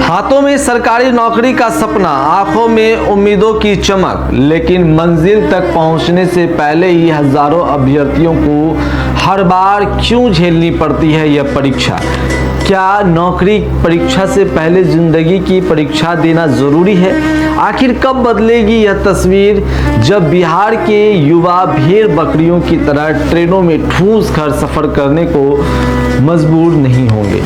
हाथों में सरकारी नौकरी का सपना, आंखों में उम्मीदों की चमक, लेकिन मंजिल तक पहुंचने से पहले ही हजारों अभ्यर्थियों को हर बार क्यों झेलनी पड़ती है यह परीक्षा। क्या नौकरी परीक्षा से पहले जिंदगी की परीक्षा देना जरूरी है? आखिर कब बदलेगी यह तस्वीर, जब बिहार के युवा भेड़ बकरियों की तरह ट्रेनों में ठूस कर सफर करने को मजबूर नहीं होंगे।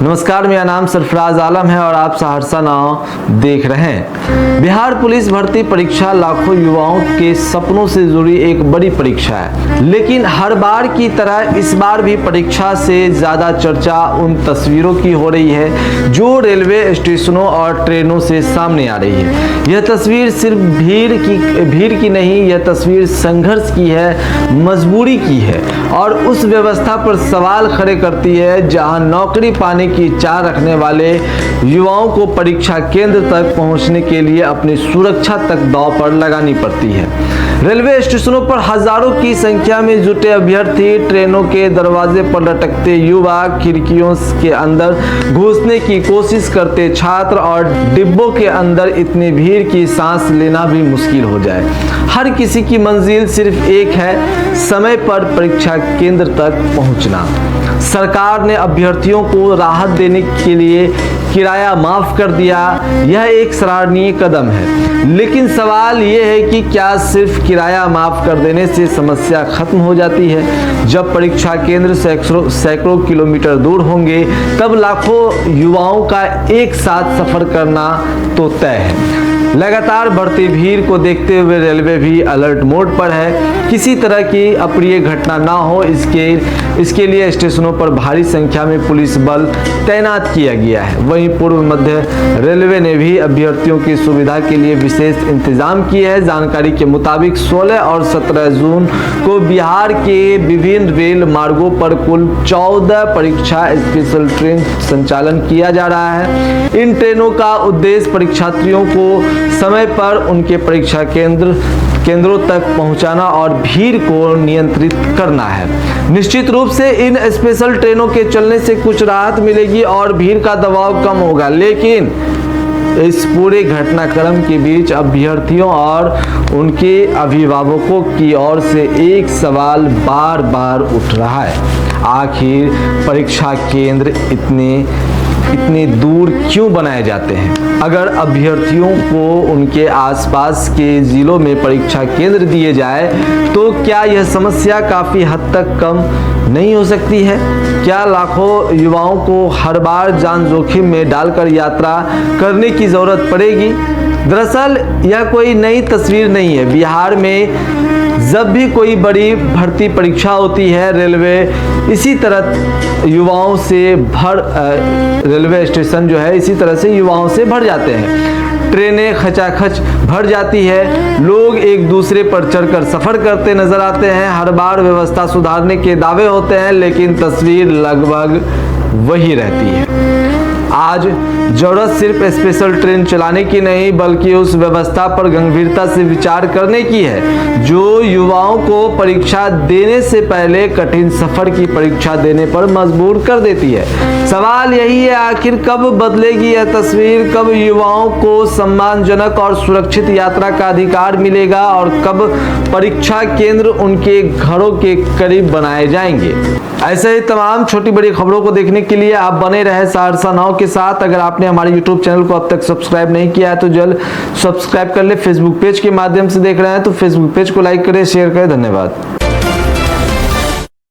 नमस्कार, मेरा नाम सरफराज आलम है और आप सहरसा नाव देख रहे हैं। बिहार पुलिस भर्ती परीक्षा लाखों युवाओं के सपनों से जुड़ी एक बड़ी परीक्षा है, लेकिन हर बार की तरह इस बार भी परीक्षा से ज्यादा चर्चा उन तस्वीरों की हो रही है जो रेलवे स्टेशनों और ट्रेनों से सामने आ रही है। यह तस्वीर सिर्फ भीड़ की नहीं, यह तस्वीर संघर्ष की है, मजबूरी की है और उस व्यवस्था पर सवाल खड़े करती है जहां नौकरी पाने की चाह रखने वाले युवाओं को परीक्षा केंद्र तक पहुंचने के लिए अपनी सुरक्षा तक दांव पर लगानी पड़ती है। रेलवे स्टेशनों पर हजारों की संख्या में जुटे अभ्यर्थी, ट्रेनों के दरवाजे पर लटकते युवा, खिड़कियों के अंदर घुसने की कोशिश करते छात्र और डिब्बों के अंदर इतनी भीड़ की सांस लेना भी मुश्किल हो जाए। हर किसी की मंजिल सिर्फ एक है, समय पर परीक्षा केंद्र तक पहुंचना। सरकार ने अभ्यर्थियों को राहत देने के लिए किराया माफ कर दिया, यह एक सराहनीय कदम है, लेकिन सवाल यह है कि क्या सिर्फ किराया माफ कर देने से समस्या खत्म हो जाती है? जब परीक्षा केंद्र सैकड़ों किलोमीटर दूर होंगे, तब लाखों युवाओं का एक साथ सफर करना तो तय है। लगातार बढ़ती भीड़ को देखते हुए रेलवे भी अलर्ट मोड पर है। किसी तरह की अप्रिय घटना ना हो, इसके लिए स्टेशनों पर भारी संख्या में पुलिस बल तैनात किया गया है। वहीं पूर्व मध्य रेलवे ने भी अभ्यर्थियों की सुविधा के लिए विशेष इंतजाम किए हैं। जानकारी के मुताबिक 16 और 17 जून को बिहार के विभिन्न रेल मार्गों पर कुल 14 परीक्षा स्पेशल ट्रेन संचालन किया जा रहा है। इन ट्रेनों का उद्देश्य परीक्षार्थियों को समय पर उनके परीक्षा केंद्रों तक पहुंचाना और भीड़ को नियंत्रित करना है। निश्चित रूप से इन स्पेशल ट्रेनों के चलने से कुछ राहत मिलेगी और भीड़ का दबाव कम होगा, लेकिन इस पूरे घटनाक्रम के बीच अभ्यर्थियों और उनके अभिभावकों की ओर से एक सवाल बार बार उठ रहा है। आखिर परीक्षा केंद्र इतने दूर क्यों बनाए जाते हैं? अगर अभ्यर्थियों को उनके आसपास के जिलों में परीक्षा केंद्र दिए जाए तो क्या यह समस्या काफी हद तक कम नहीं हो सकती है? क्या लाखों युवाओं को हर बार जान जोखिम में डालकर यात्रा करने की जरूरत पड़ेगी? दरअसल यह कोई नई तस्वीर नहीं है। बिहार में जब भी कोई बड़ी भर्ती परीक्षा होती है, रेलवे स्टेशन जो है इसी तरह से युवाओं से भर जाते हैं। ट्रेनें खचाखच भर जाती है, लोग एक दूसरे पर चढ़कर सफर करते नजर आते हैं। हर बार व्यवस्था सुधारने के दावे होते हैं, लेकिन तस्वीर लगभग वही रहती है। आज जरूरत सिर्फ स्पेशल ट्रेन चलाने की नहीं, बल्कि उस व्यवस्था पर गंभीरता से विचार करने की है जो युवाओं को परीक्षा देने से पहले कठिन सफर की परीक्षा देने पर मजबूर कर देती है। सवाल यही है, आखिर कब बदलेगी यह तस्वीर? कब युवाओं को सम्मानजनक और सुरक्षित यात्रा का अधिकार मिलेगा और कब परीक्षा केंद्र उनके घरों के करीब बनाए जाएंगे? ऐसे ही तमाम छोटी बड़ी खबरों को देखने के लिए आप बने रहे सहरसा नाव के साथ। अगर आपने हमारे YouTube चैनल को अब तक सब्सक्राइब नहीं किया है तो जल्द सब्सक्राइब कर ले। फेसबुक पेज के माध्यम से देख रहे हैं तो फेसबुक पेज को लाइक करें, शेयर करें। धन्यवाद।